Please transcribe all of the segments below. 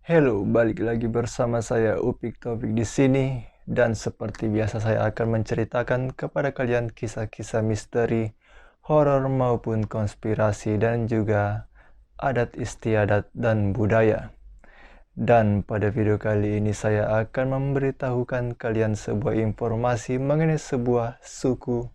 Halo, balik lagi bersama saya Upik Topik di sini dan seperti biasa saya akan menceritakan kepada kalian kisah-kisah misteri, horor maupun konspirasi dan juga adat istiadat dan budaya. Dan pada video kali ini saya akan memberitahukan kalian sebuah informasi mengenai sebuah suku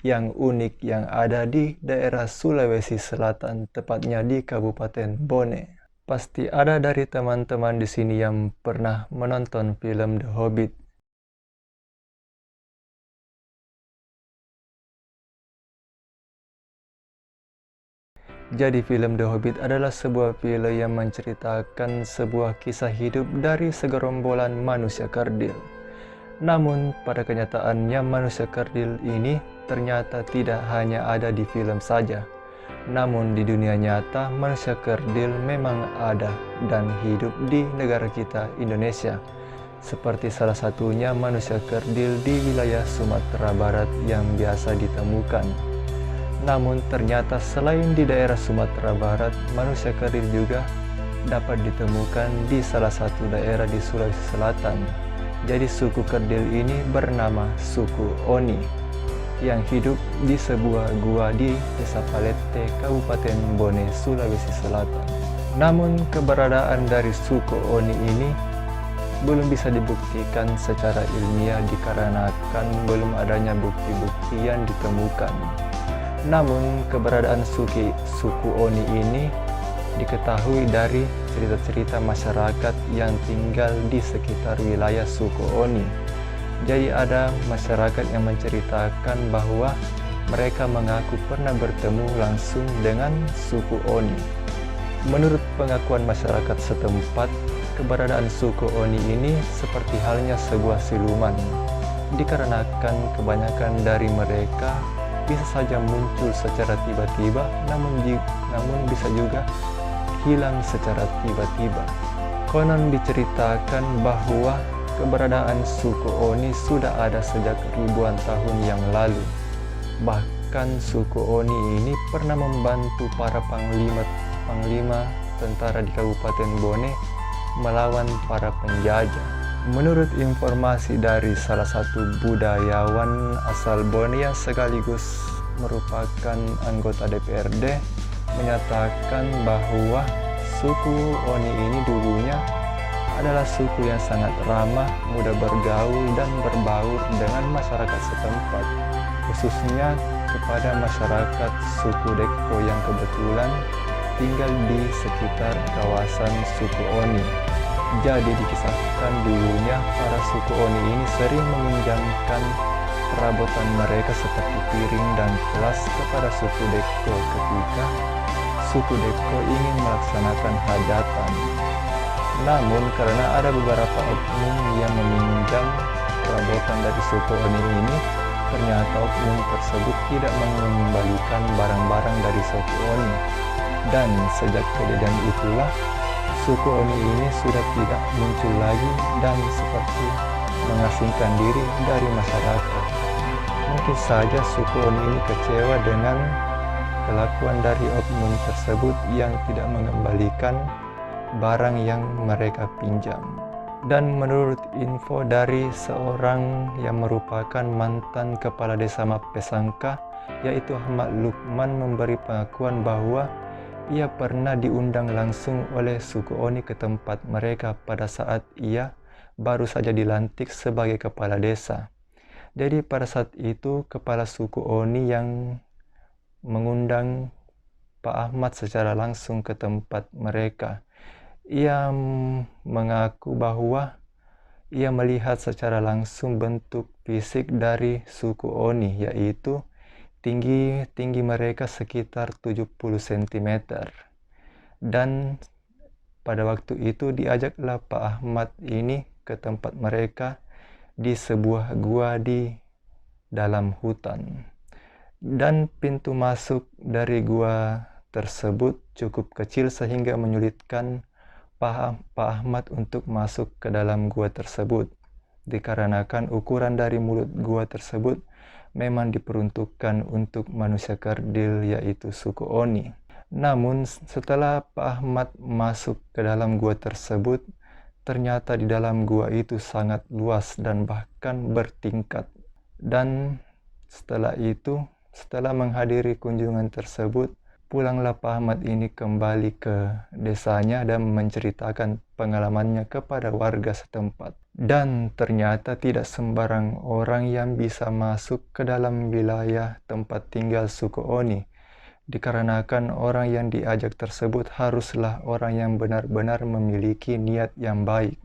yang unik yang ada di daerah Sulawesi Selatan, tepatnya di Kabupaten Bone. Pasti ada dari teman-teman di sini yang pernah menonton film The Hobbit. Jadi film The Hobbit adalah sebuah film yang menceritakan sebuah kisah hidup dari segerombolan manusia kerdil. Namun pada kenyataannya manusia kerdil ini ternyata tidak hanya ada di film saja. Namun di dunia nyata manusia kerdil memang ada dan hidup di negara kita Indonesia. Seperti salah satunya manusia kerdil di wilayah Sumatera Barat yang biasa ditemukan. Namun ternyata selain di daerah Sumatera Barat, manusia kerdil juga dapat ditemukan di salah satu daerah di Sulawesi Selatan. Jadi suku kerdil ini bernama suku Oni yang hidup di sebuah gua di Desa Palete, Kabupaten Bone, Sulawesi Selatan. Namun keberadaan dari suku Oni ini belum bisa dibuktikan secara ilmiah dikarenakan belum adanya bukti-bukti yang ditemukan. Namun keberadaan suku Oni ini diketahui dari cerita-cerita masyarakat yang tinggal di sekitar wilayah suku Oni. Jadi ada masyarakat yang menceritakan bahwa mereka mengaku pernah bertemu langsung dengan suku Oni. Menurut pengakuan masyarakat setempat, keberadaan suku Oni ini seperti halnya sebuah siluman, dikarenakan kebanyakan dari mereka bisa saja muncul secara tiba-tiba, namun bisa juga hilang secara tiba-tiba. Konon diceritakan bahwa keberadaan suku Oni sudah ada sejak ribuan tahun yang lalu. Bahkan suku Oni ini pernah membantu para panglima tentara di Kabupaten Bone melawan para penjajah. Menurut informasi dari salah satu budayawan asal Bone yang sekaligus merupakan anggota DPRD, menyatakan bahwa suku Oni ini dulunya adalah suku yang sangat ramah, mudah bergaul dan berbaur dengan masyarakat setempat, khususnya kepada masyarakat suku Dekko yang kebetulan tinggal di sekitar kawasan suku Oni. Jadi dikisahkan dulunya para suku Oni ini sering meminjamkan perabotan mereka seperti piring dan gelas kepada suku Dekko ketika suku Dekko ingin melaksanakan hajatan. Namun karena ada beberapa oknum yang meminjam perabotan dari suku Oni ini, ternyata oknum tersebut tidak mengembalikan barang-barang dari suku Oni. Dan sejak kejadian itulah, suku Oni ini sudah tidak muncul lagi dan seperti mengasingkan diri dari masyarakat. Mungkin saja suku Oni ini kecewa dengan kelakuan dari oknum tersebut yang tidak mengembalikan barang yang mereka pinjam. Dan menurut info dari seorang yang merupakan mantan kepala desa Mapesangka, yaitu Ahmad Lukman, memberi pengakuan bahwa ia pernah diundang langsung oleh suku Oni ke tempat mereka pada saat ia baru saja dilantik sebagai kepala desa. Jadi pada saat itu kepala suku Oni yang mengundang Pak Ahmad secara langsung ke tempat mereka. Ia mengaku bahwa ia melihat secara langsung bentuk fisik dari suku Oni, yaitu tinggi mereka sekitar 70 cm. Dan pada waktu itu diajaklah Pak Ahmad ini ke tempat mereka di sebuah gua di dalam hutan. Dan pintu masuk dari gua tersebut cukup kecil sehingga menyulitkan Pak Ahmad untuk masuk ke dalam gua tersebut, dikarenakan ukuran dari mulut gua tersebut memang diperuntukkan untuk manusia kerdil, yaitu suku Oni. Namun setelah Pak Ahmad masuk ke dalam gua tersebut, ternyata di dalam gua itu sangat luas dan bahkan bertingkat. Dan setelah itu, setelah menghadiri kunjungan tersebut, pulanglah Pak Ahmad ini kembali ke desanya dan menceritakan pengalamannya kepada warga setempat. Dan ternyata tidak sembarang orang yang bisa masuk ke dalam wilayah tempat tinggal suku Oni, dikarenakan orang yang diajak tersebut haruslah orang yang benar-benar memiliki niat yang baik.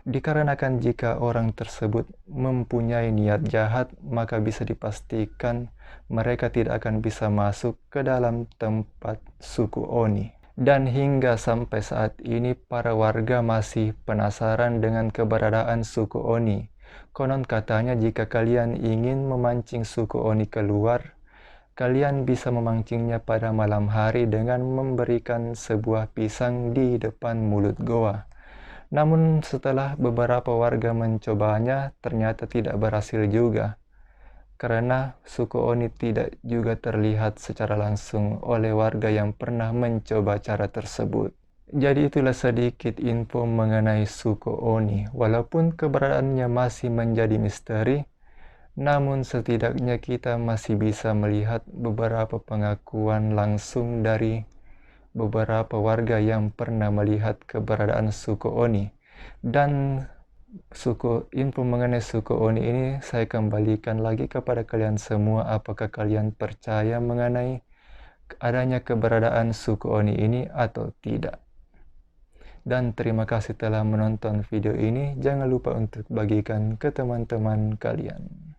Dikarenakan jika orang tersebut mempunyai niat jahat, maka bisa dipastikan mereka tidak akan bisa masuk ke dalam tempat suku Oni. Dan hingga sampai saat ini para warga masih penasaran dengan keberadaan suku Oni. Konon katanya jika kalian ingin memancing suku Oni keluar, kalian bisa memancingnya pada malam hari dengan memberikan sebuah pisang di depan mulut goa. Namun setelah beberapa warga mencobanya, ternyata tidak berhasil juga. Karena suku Oni tidak juga terlihat secara langsung oleh warga yang pernah mencoba cara tersebut. Jadi itulah sedikit info mengenai suku Oni. Walaupun keberadaannya masih menjadi misteri, namun setidaknya kita masih bisa melihat beberapa pengakuan langsung dari beberapa warga yang pernah melihat keberadaan suku Oni. Dan info mengenai suku Oni ini saya kembalikan lagi kepada kalian semua, apakah kalian percaya mengenai adanya keberadaan suku Oni ini atau tidak. Dan terima kasih telah menonton video ini. Jangan lupa untuk bagikan ke teman-teman kalian.